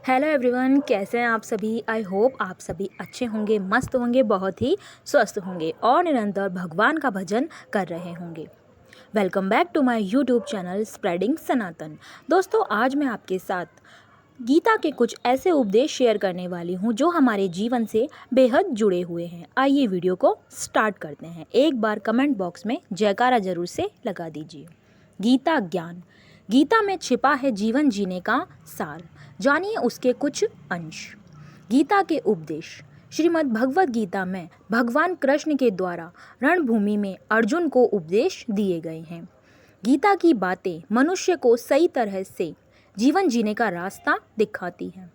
Hello everyone, कैसे हैं आप सभी। आई होप आप सभी अच्छे होंगे, मस्त होंगे, बहुत ही स्वस्थ होंगे और निरंतर भगवान का भजन कर रहे होंगे। Welcome back to my YouTube channel spreading Sanatan. दोस्तों, आज मैं आपके साथ गीता के कुछ ऐसे उपदेश शेयर करने वाली हूँ जो हमारे जीवन से बेहद जुड़े हुए हैं। आइए वीडियो को स्टार्ट करते हैं। एक बार कमेंट बॉक्स में जयकारा जरूर से लगा दीजिए। गीता ज्ञान। गीता में छिपा है जीवन जीने का सार, जानिए उसके कुछ अंश। गीता के उपदेश। श्रीमद् भगवद गीता में भगवान कृष्ण के द्वारा रणभूमि में अर्जुन को उपदेश दिए गए हैं। गीता की बातें मनुष्य को सही तरह से जीवन जीने का रास्ता दिखाती है।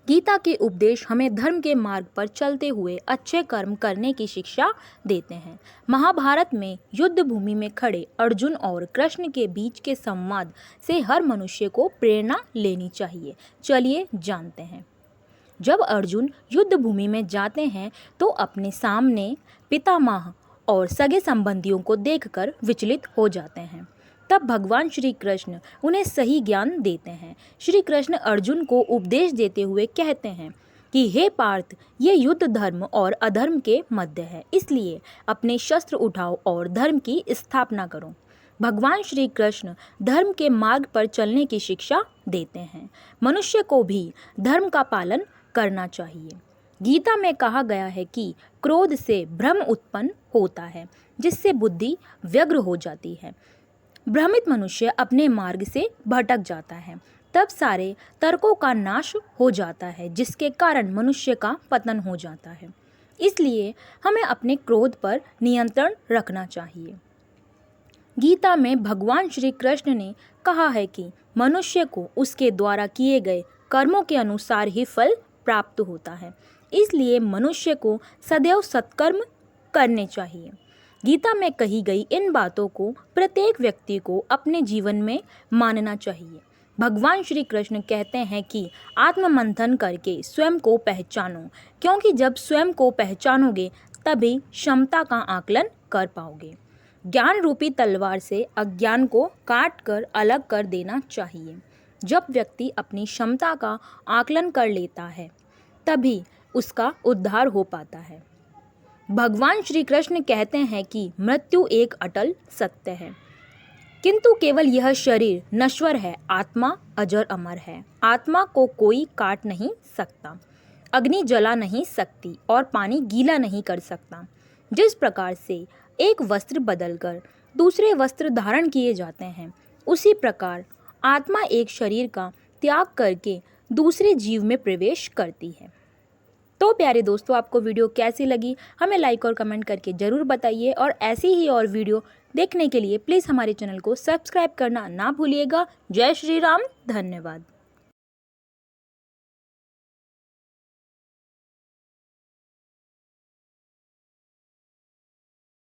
गीता के उपदेश हमें धर्म के मार्ग पर चलते हुए अच्छे कर्म करने की शिक्षा देते हैं। महाभारत में युद्ध भूमि में खड़े अर्जुन और कृष्ण के बीच के संवाद से हर मनुष्य को प्रेरणा लेनी चाहिए। चलिए जानते हैं। जब अर्जुन युद्ध भूमि में जाते हैं तो अपने सामने पितामह और सगे संबंधियों को देखकर विचलित हो जाते हैं। तब भगवान श्री कृष्ण उन्हें सही ज्ञान देते हैं। श्री कृष्ण अर्जुन को उपदेश देते हुए कहते हैं कि हे पार्थ, ये युद्ध धर्म और अधर्म के मध्य है, इसलिए अपने शस्त्र उठाओ और धर्म की स्थापना करो। भगवान श्री कृष्ण धर्म के मार्ग पर चलने की शिक्षा देते हैं। मनुष्य को भी धर्म का पालन करना चाहिए। गीता में कहा गया है कि क्रोध से भ्रम उत्पन्न होता है, जिससे बुद्धि व्यग्र हो जाती है। भ्रमित मनुष्य अपने मार्ग से भटक जाता है, तब सारे तर्कों का नाश हो जाता है, जिसके कारण मनुष्य का पतन हो जाता है। इसलिए हमें अपने क्रोध पर नियंत्रण रखना चाहिए। गीता में भगवान श्री कृष्ण ने कहा है कि मनुष्य को उसके द्वारा किए गए कर्मों के अनुसार ही फल प्राप्त होता है, इसलिए मनुष्य को सदैव सत्कर्म करने चाहिए। गीता में कही गई इन बातों को प्रत्येक व्यक्ति को अपने जीवन में मानना चाहिए। भगवान श्री कृष्ण कहते हैं कि आत्ममंथन करके स्वयं को पहचानो, क्योंकि जब स्वयं को पहचानोगे तभी क्षमता का आकलन कर पाओगे। ज्ञान रूपी तलवार से अज्ञान को काट कर अलग कर देना चाहिए। जब व्यक्ति अपनी क्षमता का आकलन कर लेता है तभी उसका उद्धार हो पाता है। भगवान श्री कृष्ण कहते हैं कि मृत्यु एक अटल सत्य है, किंतु केवल यह शरीर नश्वर है, आत्मा अजर अमर है। आत्मा को कोई काट नहीं सकता, अग्नि जला नहीं सकती और पानी गीला नहीं कर सकता। जिस प्रकार से एक वस्त्र बदलकर दूसरे वस्त्र धारण किए जाते हैं, उसी प्रकार आत्मा एक शरीर का त्याग करके दूसरे जीव में प्रवेश करती है। तो प्यारे दोस्तों, आपको वीडियो कैसी लगी हमें लाइक और कमेंट करके ज़रूर बताइए, और ऐसी ही और वीडियो देखने के लिए प्लीज़ हमारे चैनल को सब्सक्राइब करना ना भूलिएगा। जय श्री राम, धन्यवाद।